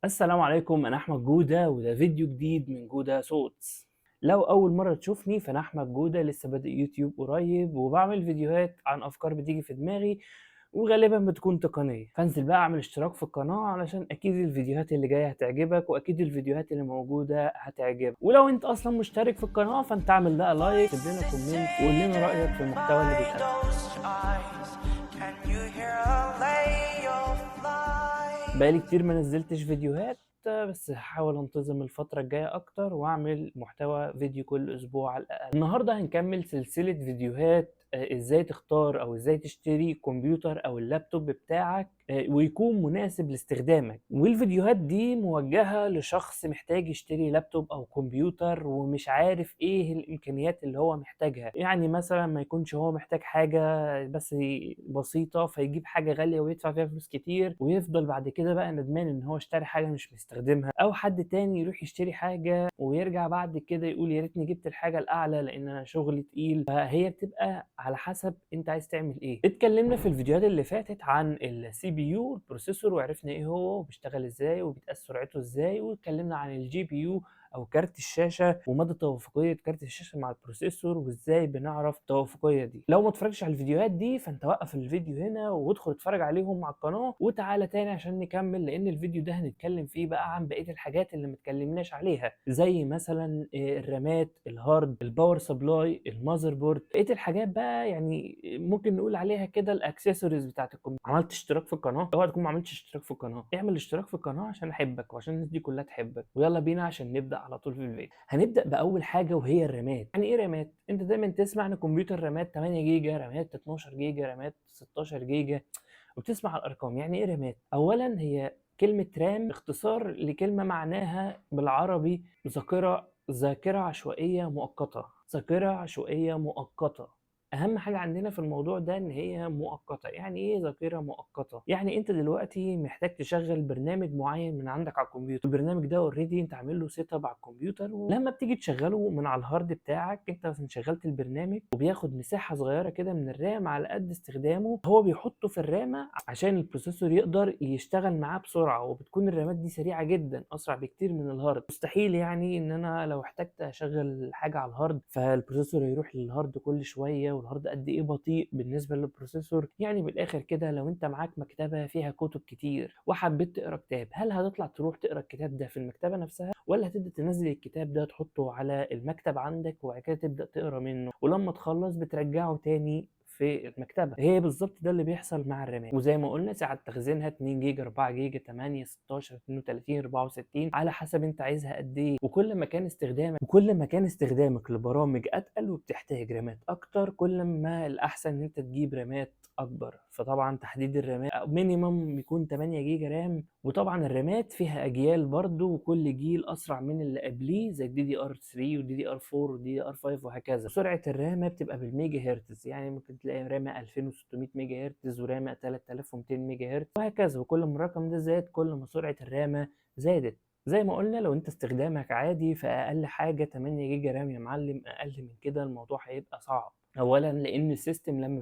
السلام عليكم، انا احمد جوده وده فيديو جديد من جوده صوتس. لو اول مره تشوفني فانا احمد جوده، لسه بادئ يوتيوب قريب وبعمل فيديوهات عن افكار بتيجي في دماغي وغالبا بتكون تقنيه. فانزل بقى اعمل اشتراك في القناه علشان اكيد الفيديوهات اللي جايه هتعجبك واكيد الفيديوهات اللي موجوده هتعجبك. ولو انت اصلا مشترك في القناه فانت اعمل بقى لايك، سيب لنا كومنت وقول لنا رايك في المحتوى اللي بيتقدم. بقالي كتير ما نزلتش فيديوهات، بس هحاول انتظم الفترة الجاية اكتر واعمل محتوى فيديو كل اسبوع على الاقل. النهاردة هنكمل سلسلة فيديوهات ازاي تختار او ازاي تشتري كمبيوتر او اللابتوب بتاعك ويكون مناسب لاستخدامك. والفيديوهات دي موجهة لشخص محتاج يشتري لابتوب او كمبيوتر ومش عارف ايه الامكانيات اللي هو محتاجها. يعني مثلا ما يكونش هو محتاج حاجة بس بسيطة فيجيب حاجة غالية ويدفع فيها فلوس كتير ويفضل بعد كده بقى ندمان ان هو اشترى حاجة مش مستخدمها، او حد تاني يروح يشتري حاجة ويرجع بعد كده يقول يا ريتني جبت الحاجة الاعلى لان انا شغلي تقيل. فهي بتبقى على حسب انت عايز تعمل ايه. اتكلمنا في الفيديوهات اللي فاتت عن السي بي يو البروسيسور وعرفنا ايه هو وبيشتغل ازاي وبيتقاس سرعته ازاي، واتكلمنا عن الجي بي يو او كارت الشاشه ومدى توافقيه كارت الشاشه مع البروسيسور وازاي بنعرف التوافقيه دي. لو ما اتفرجتش على الفيديوهات دي فانت وقف الفيديو هنا وادخل اتفرج عليهم على القناه وتعالى تاني عشان نكمل، لان الفيديو ده هنتكلم فيه بقى عن بقيه الحاجات اللي ما اتكلمناش عليها، زي مثلا الرامات، الهارد، الباور سبلاي، المذر بورد. بقيه الحاجات بقى يعني ممكن نقول عليها كده الاكسسوارز بتاعت الكمبيوتر. عملت اشتراك في القناه؟ اوعى تكون ما عملتش اشتراك في القناه. اعمل اشتراك في القناه عشان احبك وعشان الناس دي كلها تحبك. ويلا بينا عشان نبدا على طول في الفيديو. هنبدا باول حاجه وهي الرامات. يعني ايه رامات؟ انت دايما تسمع ان الكمبيوتر رامات 8 جيجا، رامات 12 جيجا، رامات 16 جيجا، وبتسمع الارقام. يعني ايه رامات؟ اولا هي كلمه رام اختصار لكلمه معناها بالعربي ذاكره عشوائيه مؤقته. ذاكره عشوائيه مؤقته. اهم حاجه عندنا في الموضوع ده ان هي مؤقته. يعني ايه ذاكره مؤقته؟ يعني انت دلوقتي محتاج تشغل برنامج معين من عندك على الكمبيوتر، البرنامج ده اوريدي انت عامل له سيت اب على الكمبيوتر، ولما بتيجي تشغله من على الهارد بتاعك انت شغلت البرنامج وبياخد مساحه صغيره كده من الرام على قد استخدامه، هو بيحطه في الرامه عشان البروسيسور يقدر يشتغل معاه بسرعه. وبتكون الرامات دي سريعه جدا، اسرع بكتير من الهارد. مستحيل يعني ان انا لو احتجت اشغل حاجه على الهارد فالبروسيسور يروح للهارد كل شويه، والهارد قد ايه بطيء بالنسبه للبروسيسور. يعني بالاخر كده لو انت معاك مكتبه فيها كتب كتير وحبيت تقرا كتاب، هل هتطلع تروح تقرا الكتاب ده في المكتبه نفسها، ولا هتبدا تنزل الكتاب ده تحطه على المكتب عندك وبعد كده تبدا تقرا منه ولما تخلص بترجعه تاني في المكتبه؟ هي بالظبط ده اللي بيحصل مع الرامات. وزي ما قلنا سعه تخزينها 2 جيجا، 4 جيجا، 8، 16، 32، 64 على حسب انت عايزها قد ايه. وكل ما كان استخدامك لبرامج اتقل وبتحتاج رامات اكتر، كل ما الاحسن ان انت تجيب رامات اكبر. فطبعا تحديد الرامات مينيمم يكون 8 جيجا رام. وطبعا الرامات فيها اجيال برضو وكل جيل اسرع من اللي قبليه، زي الدي دي ار 3 والدي دي ار 4 والدي دي ار 5 وهكذا. سرعه الرامه بتبقى بالميجا هرتز، يعني ممكن تلاقي رامه 2600 ميجا هرتز ورامه 3200 ميجا هرتز وهكذا. وكل ما الرقم ده زاد كل ما سرعه الرامه زادت. زي ما قلنا لو انت استخدامك عادي فاقل حاجه 8 جيجا رام يا معلم. اقل من كده الموضوع هيبقى صعب. اولا لان السيستم لما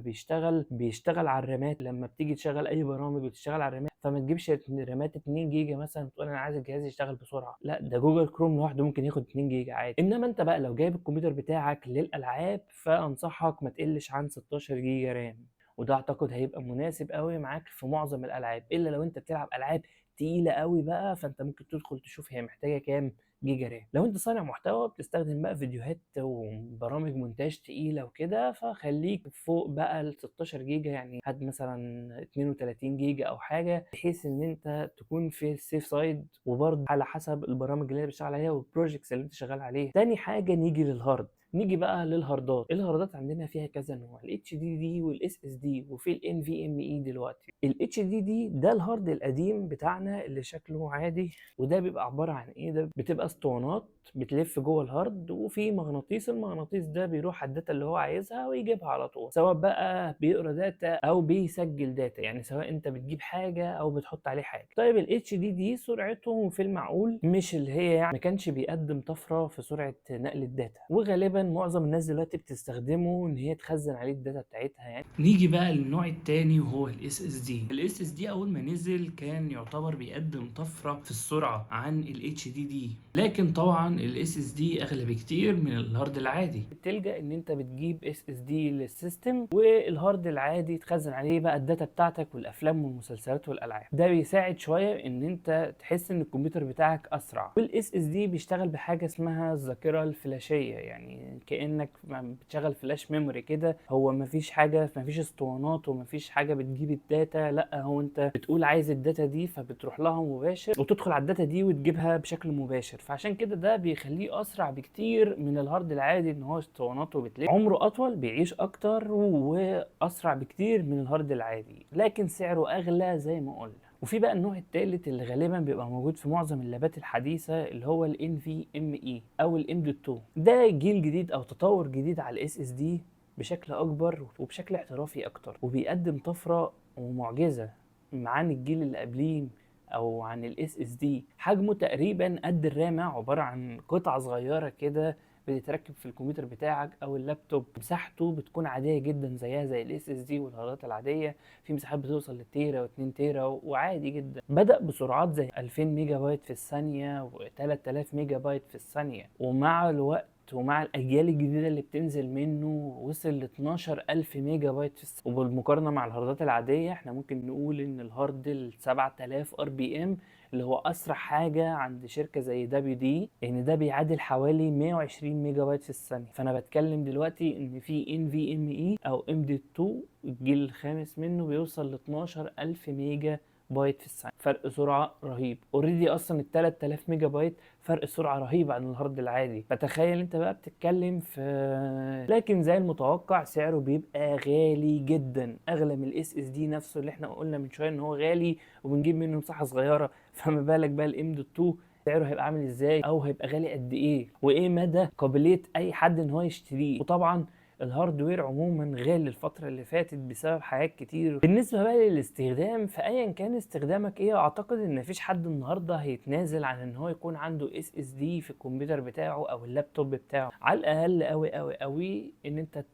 بيشتغل على الرامات. لما بتيجي تشغل اي برامج وتشتغل على الرامات فما تجيبش رامات 2 جيجا مثلا تقول انا عايز الجهاز يشتغل بسرعه. لا، ده جوجل كروم لوحده ممكن ياخد 2 جيجا عادي. انما انت بقى لو جايب الكمبيوتر بتاعك للالعاب فانصحك ما تقلش عن 16 جيجا رام. وده اعتقد هيبقى مناسب قوي معاك في معظم الالعاب، الا لو انت بتلعب العاب تقيله قوي بقى فانت ممكن تدخل تشوف هي محتاجه كام جيجا رام. لو انت صانع محتوى بتستخدم بقى فيديوهات وبرامج مونتاج تقيله وكده فخليك فوق بقى ال 16 جيجا. يعني هات مثلا 32 جيجا او حاجه بحيث ان انت تكون في السيف سايد، وبرضه على حسب البرامج اللي انت بتشتغل عليها والبروجكتس اللي انت شغال عليها. تاني حاجه نيجي للهارد. نيجي بقى للهاردات. الهاردات عندنا فيها كذا نوع، الاتش دي دي والاس اس دي وفي الان في ام اي. دلوقتي الاتش دي دي ده الهارد القديم بتاعنا اللي شكله عادي، وده بيبقى عباره عن ايه؟ ده بتبقى اسطوانات بتلف جوه الهارد وفي مغناطيس. المغناطيس ده بيروح على الداتا اللي هو عايزها ويجيبها على طول، سواء بقى بيقرا داتا او بيسجل داتا، يعني سواء انت بتجيب حاجه او بتحط عليه حاجه. طيب الاتش دي دي سرعته في المعقول، مش اللي هي يعني ما كانش بيقدم طفره في سرعه نقل الداتا، وغالبا غالبا معظم الناس دلوقتي بتستخدمه ان هي تخزن عليه الداتا بتاعتها يعني. نيجي بقى للنوع التاني وهو الاس اس دي. الاس اس دي اول ما نزل كان يعتبر بيقدم طفره في السرعه عن الاتش دي دي، لكن طبعا الاس اس دي اغلى بكتير من الهارد العادي. بتلجأ ان انت بتجيب اس اس دي للسيستم، والهارد العادي تخزن عليه بقى الداتا بتاعتك والافلام والمسلسلات والالعاب. ده بيساعد شويه ان انت تحس ان الكمبيوتر بتاعك اسرع. والاس اس دي بيشتغل بحاجه اسمها الذاكره الفلاشيه، يعني كانك بتشغل فلاش ميموري كده. هو مفيش حاجه، مفيش اسطوانات ومفيش حاجه بتجيب الداتا، لا هو انت بتقول عايز الداتا دي فبتروح لها مباشر وتدخل على الداتا دي وتجيبها بشكل مباشر. فعشان كده ده بيخليه اسرع بكتير من الهارد العادي، ان هو اسطواناته بتلف، عمره اطول، بيعيش اكتر، واسرع بكتير من الهارد العادي، لكن سعره اغلى زي ما قلنا. وفي بقى النوع الثالث اللي غالبا بيبقى موجود في معظم اللابات الحديثه، اللي هو ال NVMe او ال M.2. ده جيل جديد او تطور جديد على الاس اس دي بشكل اكبر وبشكل احترافي اكتر، وبيقدم طفره ومعجزه عن الجيل اللي قبليه او عن الاس اس دي. حجمه تقريبا قد الرامه، عباره عن قطعه صغيره كده بتتركب في الكمبيوتر بتاعك او اللابتوب. مساحته بتكون عاديه جدا زيها زي الاس اس دي والهاردات العاديه، في مساحات بتوصل للتيرا و2 تيرا وعادي جدا. بدأ بسرعات زي 2000 ميجا بايت في الثانيه و3000 ميجا بايت في الثانيه، ومع الوقت ومع الاجيال الجديده اللي بتنزل منه وصل ل 12000 ميجا بايت في الثانيه. وبالمقارنه مع الهاردات العاديه احنا ممكن نقول ان الهارد ال 7000 ار بي ام اللي هو اسرع حاجه عند شركه زي دبليو دي، ان ده بيعادل حوالي 120 ميجا بايت في الثانيه. فانا بتكلم دلوقتي ان في ان في ام اي او ام دي 2 الجيل الخامس منه بيوصل ل 12000 ميجا بايت في الثانيه. فرق سرعه رهيب. اوريدي اصلا ال 3000 ميجا بايت فرق سرعه رهيب عن الهارد العادي. فتخيل انت بقى بتتكلم في، لكن زي المتوقع سعره بيبقى غالي جدا، اغلى من الاس اس دي نفسه اللي احنا قلنا من شويه ان هو غالي وبنجيب منه مساحه صغيره. فما بالك بقى الام دوت 2 سعره هيبقى عامل ازاي، او هيبقى غالي قد ايه، وايه مدى قابليه اي حد ان هو يشتريه. وطبعا الهاردوير عموما غالي الفترة اللي فاتت بسبب حاجات كتير. بالنسبة بقى للاستخدام، فأيا كان استخدامك ايه، اعتقد ان مفيش حد النهاردة هيتنازل عن ان هو يكون عنده اس اس دي في الكمبيوتر بتاعه او اللابتوب بتاعه. على الاقل قوي قوي قوي ان انت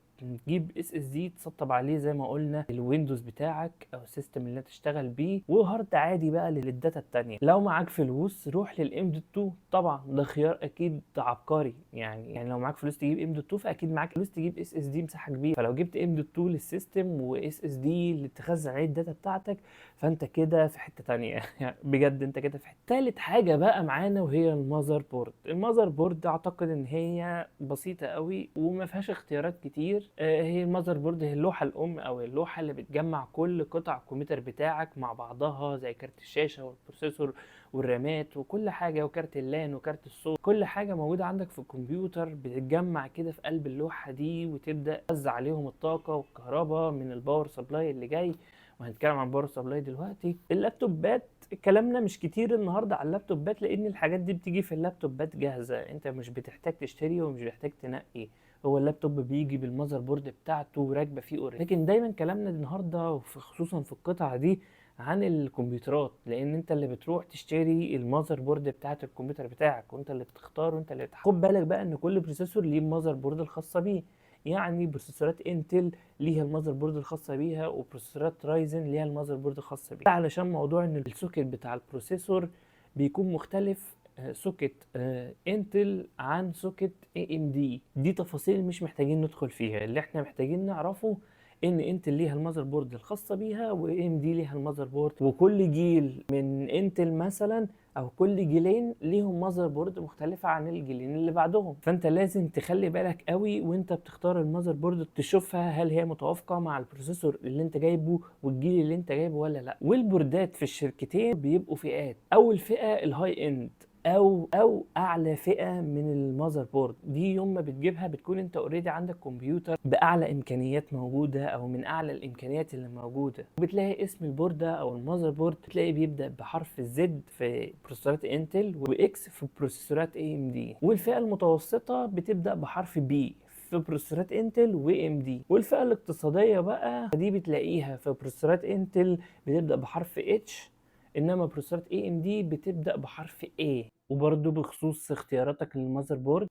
تجيب اس اس دي تسطب عليه زي ما قلنا الويندوز بتاعك او السيستم اللي تشتغل بيه، وهارد عادي بقى للداتا التانية. لو معاك فلوس روح للام دوت 2، طبعا ده خيار اكيد عبقري. يعني لو معاك فلوس تجيب ام دوت 2 فاكيد معاك فلوس تجيب اس اس دي مساحه كبيره. فلو جبت ام دوت 2 للسيستم واس اس دي اللي تخزن عليه الداتا بتاعتك، فانت كده في حته تانية. يعني بجد انت كده في حته. تالت حاجه بقى معانا وهي المذر بورد. المذر بورد اعتقد ان هي بسيطه قوي وما فيهاش اختيارات كتير. هي المذر بورد هي اللوحه الام او اللوحه اللي بتجمع كل قطع الكمبيوتر بتاعك مع بعضها، زي كارت الشاشه والبروسيسور والرامات وكل حاجه وكارت اللان وكارت الصوت. كل حاجه موجوده عندك في الكمبيوتر بتتجمع كده في قلب اللوحه دي، وتبدا توزع عليهم الطاقه والكهرباء من الباور سبلاي اللي جاي. وهنتكلم عن باور سبلاي دلوقتي. اللابتوبات كلامنا مش كتير النهارده على اللابتوبات، لان الحاجات دي بتيجي في اللابتوبات جاهزه، انت مش بتحتاج تشتري ومش بتحتاج تنقي. هو اللابتوب بيجي بالمذر بورد بتاعته راكبه فيه اوريدي. لكن دايما كلامنا النهارده خصوصا في القطعه دي عن الكمبيوترات، لان انت اللي بتروح تشتري المذر بورد بتاعت الكمبيوتر بتاعك، وانت اللي بتختار وانت اللي بتحكم. خد بالك بقى ان كل بروسيسور ليه المذر بورد الخاصه بيه. يعني بروسيسورات انتل ليها المذر بورد الخاصه بيها، وبروسيسورات رايزن ليها المذر بورد الخاصه بيها. علشان موضوع ان السوكت بتاع البروسيسور بيكون مختلف، سوكت انتل عن سوكت اي ام دي. دي تفاصيل مش محتاجين ندخل فيها. اللي احنا محتاجين نعرفه ان انتل ليها المذر بورد الخاصه بيها، واي ام دي ليها المذر بورد. وكل جيل من انتل مثلا او كل جيلين ليهم مذر بورد مختلفه عن الجيلين اللي بعدهم. فانت لازم تخلي بالك قوي وانت بتختار المذر بورد، تشوفها هل هي متوافقه مع البروسيسور اللي انت جايبه والجيل اللي انت جايبه ولا لا. والبوردات في الشركتين بيبقوا فئات. اول فئه الهاي اند او اعلى فئه من المذر بورد دي. يوم ما بتجيبها بتكون انت اوريدي عندك كمبيوتر باعلى امكانيات موجوده او من اعلى الامكانيات اللي موجوده. وبتلاقي اسم البورده او المذر بورد تلاقي بيبدا بحرف الزد في بروسيسورات انتل، واكس في بروسيسورات اي ام دي. والفئه المتوسطه بتبدا بحرف بي في بروسيسورات انتل واي ام دي. والفئه الاقتصاديه بقى دي بتلاقيها في بروسيسورات انتل بتبدا بحرف اتش، انما بروسيسورات اي ام دي بتبدا بحرف A. وبرده بخصوص اختياراتك للمذر بورد،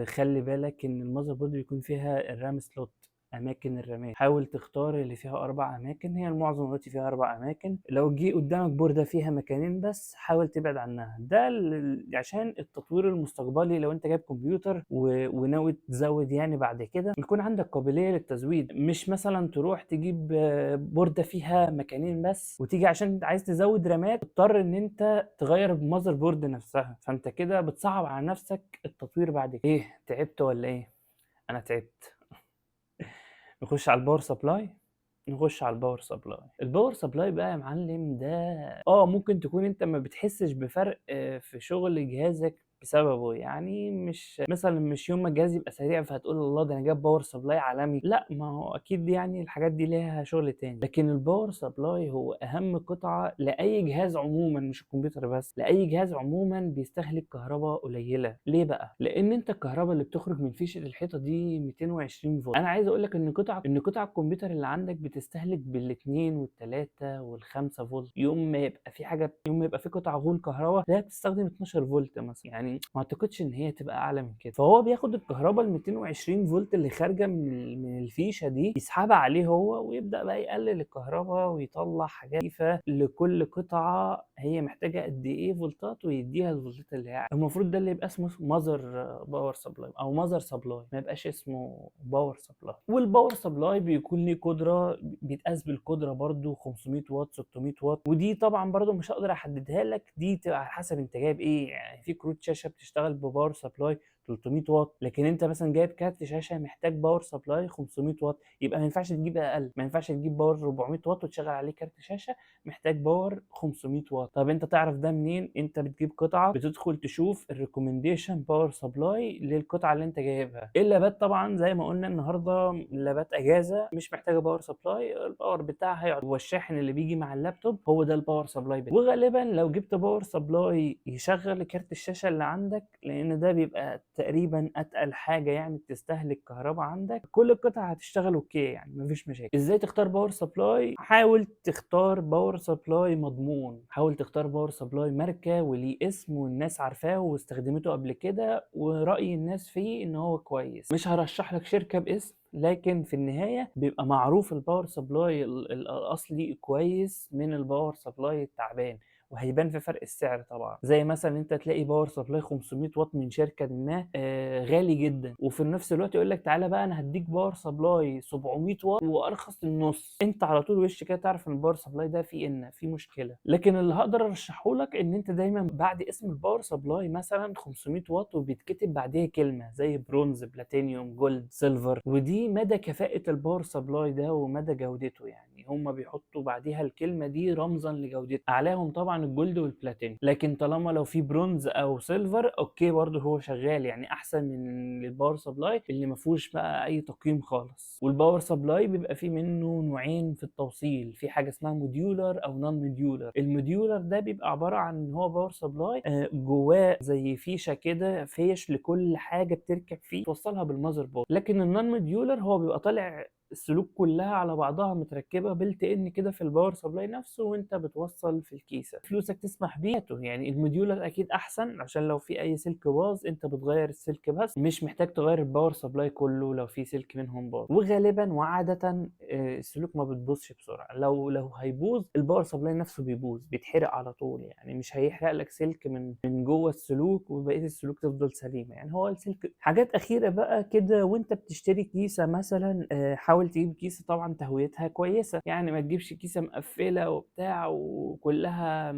خلي بالك ان المذر بورد بيكون فيها الرام سلوت، اماكن الرامات. حاول تختار اللي فيها 4 اماكن، هي المعظم دلوقتي فيها 4 اماكن. لو جه قدامك بوردة فيها مكانين بس حاول تبعد عنها، ده عشان التطوير المستقبلي لو انت جايب كمبيوتر وناوي تزود يعني بعد كده يكون عندك قابلية للتزويد. مش مثلا تروح تجيب بوردة فيها مكانين بس وتيجي عشان عايز تزود رامات تضطر ان انت تغير المذر بورد نفسها، فانت كده بتصعب على نفسك التطوير بعد كده. ايه، تعبت ولا ايه؟ انا تعبت. نخش على الباور سبلاي. الباور سبلاي بقى يا معلم ده ممكن تكون انت ما بتحسش بفرق في شغل جهازك بسببه. يعني مش مثلا مش يوم ما الجهاز يبقى سريع فهتقول الله ده انا جاب باور سبلاي عالمي، لا، ما هو اكيد يعني الحاجات دي ليها شغل تاني. لكن الباور سبلاي هو اهم قطعه لاي جهاز عموما، مش الكمبيوتر بس، لاي جهاز عموما بيستهلك كهرباء قليله. ليه بقى؟ لان انت الكهرباء اللي بتخرج من فيشه الحيطه دي 220 فولت. انا عايز اقول لك ان قطع الكمبيوتر اللي عندك بتستهلك بالاثنين والثلاثه والخمسه فولت. يوم ما يبقى في قطع غول كهرباء لا بتستخدم 12 فولت مثلا، يعني ما اعتقدش ان هي تبقى اعلى من كده. فهو بياخد الكهرباء ال 220 فولت اللي خارجه من الفيشه دي، يسحبها عليه هو ويبدا بقى يقلل الكهرباء ويطلع حاجات خفيفه لكل قطعه هي محتاجه قد ايه فولتات ويديها الفولتات اللي هي. المفروض ده اللي يبقى اسمه ماذر باور سبلاي او ماذر سبلاي، ما يبقاش اسمه باور سبلاي. والباور سبلاي بيكون ليه قدره، بيتقاس بالقدره برده 500 واط 600 واط، ودي طبعا برده مش هقدر احددها لك، دي تبقى على حسب انت جايب ايه. يعني في كروت شاشه بتشتغل بباور سبلاي 300 واط، لكن انت مثلا جايب كارت شاشه محتاج باور سبلاي 500 واط، يبقى ما ينفعش تجيب اقل، ما ينفعش تجيب باور 400 واط وتشغل عليه كارت شاشه محتاج باور 500 واط. طب انت تعرف ده منين؟ انت بتجيب قطعه بتدخل تشوف الريكومنديشن باور سبلاي للقطعه اللي انت جايبها. اللابات طبعا زي ما قلنا النهارده اللابات اجازه مش محتاجه باور سبلاي، الباور بتاعها هيقعد، هو الشاحن اللي بيجي مع اللابتوب هو ده الباور سبلاي بتاعه. وغالبا لو جبت باور سبلاي يشغل كارت الشاشه اللي عندك، لان ده بيبقى تقريبا اتقل حاجه يعني بتستهلك كهرباء عندك، كل القطع هتشتغل اوكي يعني مفيش مشاكل. ازاي تختار باور سبلاي؟ حاول تختار باور سبلاي مضمون، حاول تختار باور سبلاي ماركه وليه اسم والناس عارفاه واستخدمته قبل كده ورأي الناس فيه ان هو كويس. مش هرشح لك شركه باسم، لكن في النهايه بيبقى معروف الباور سبلاي الاصلي كويس من الباور سبلاي التعبان، وهيبان في فرق السعر طبعا. زي مثلا انت تلاقي باور سبلاي 500 واط من شركه ما غالي جدا، وفي نفس الوقت يقول لك تعالى بقى انا هديك باور سبلاي 700 واط وارخص النص، انت على طول وش كده تعرف ان الباور سبلاي ده فيه مشكله. لكن اللي هقدر ارشحه لك ان انت دايما بعد اسم الباور سبلاي مثلا 500 واط وبيتكتب بعديها كلمه زي برونز، بلاتينيوم، جولد، سيلفر، ودي مدى كفاءه الباور سبلاي ده ومدى جودته. يعني هم بيحطوا بعديها الكلمه دي رمزا لجودته، اعلاهم طبعا الجولد والبلاتينيوم، لكن طالما لو في برونز او سيلفر اوكي برضه هو شغال، يعني احسن من الباور سبلاي اللي ما فيهوش بقى اي تقييم خالص. والباور سبلاي بيبقى فيه منه نوعين في التوصيل، في حاجه اسمها موديولر او نون موديولر. الموديولر ده بيبقى عباره عن ان هو باور سبلاي جواه زي فيشه كده، فيش لكل حاجه بتركب فيه توصلها بالمذر بورد. لكن النون موديولر هو بيبقى طالع السلوك كلها على بعضها متركبه بلت ان كده في الباور سبلاي نفسه وانت بتوصل في الكيسه فلوسك تسمح بيه. يعني الموديولر اكيد احسن عشان لو في اي سلك باظ انت بتغير السلك بس، مش محتاج تغير الباور سبلاي كله لو في سلك منهم باظ. وغالبا وعاده السلوك ما بتبوظش بسرعه، لو هيبوظ الباور سبلاي نفسه بيبوظ بيتحرق على طول، يعني مش هيحرق لك سلك من جوه السلوك وبقيه السلوك تفضل سليمه. يعني هو السلك. حاجات اخيره بقى كده، وانت بتشتري كيسه مثلا حاول تجيب كيسه طبعا تهويتها كويسه، يعني ما تجيبش كيسه مقفله وبتاع وكلها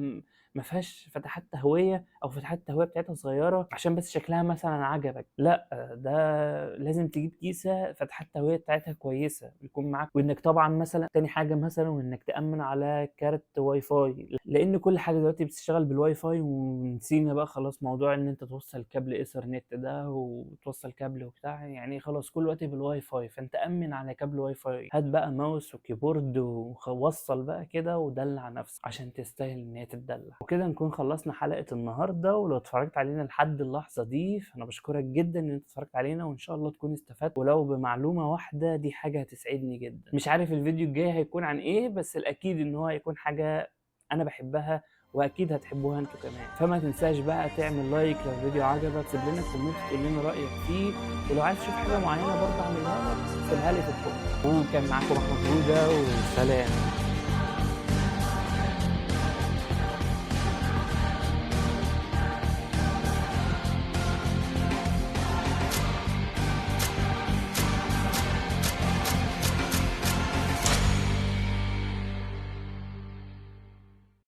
ما فيهاش فتحات تهويه او فتحات التهويه بتاعتها صغيره عشان بس شكلها مثلا عجبك، لا، ده لازم تجيب كيسه فتحات التهويه بتاعتها كويسه يكون معاك. وانك طبعا مثلا تاني حاجه مثلا وانك تامن على كارت واي فاي، لان كل حاجه دلوقتي بتشتغل بالواي فاي، ونسينا بقى خلاص موضوع ان انت توصل كابل ايثرنت ده وتوصل كابل وبتاع، يعني خلاص كل وقت بالواي فاي، فانت امن على كابل واي فاي. هات بقى ماوس وكيبورد ووصل بقى كده ودلع نفسك عشان تستاهل ان هي تتدلع. وكده نكون خلصنا حلقه النهارده، ولو اتفرجت علينا لحد اللحظه دي فانا بشكرك جدا ان انت اتفرجت علينا، وان شاء الله تكون استفدت ولو بمعلومه واحده، دي حاجه هتسعدني جدا. مش عارف الفيديو الجاي هيكون عن ايه، بس الاكيد ان هو هيكون حاجه انا بحبها واكيد هتحبوها انتوا كمان. فما تنساش بقى تعمل لايك لو الفيديو عجبك، سيب لنا كومنت تقول لنا رايك فيه، ولو عايز تشوف حاجه معينه برضه اعملها لك سيبها لي في الكومنت. وكان معاكم احمد جوده، وسلام.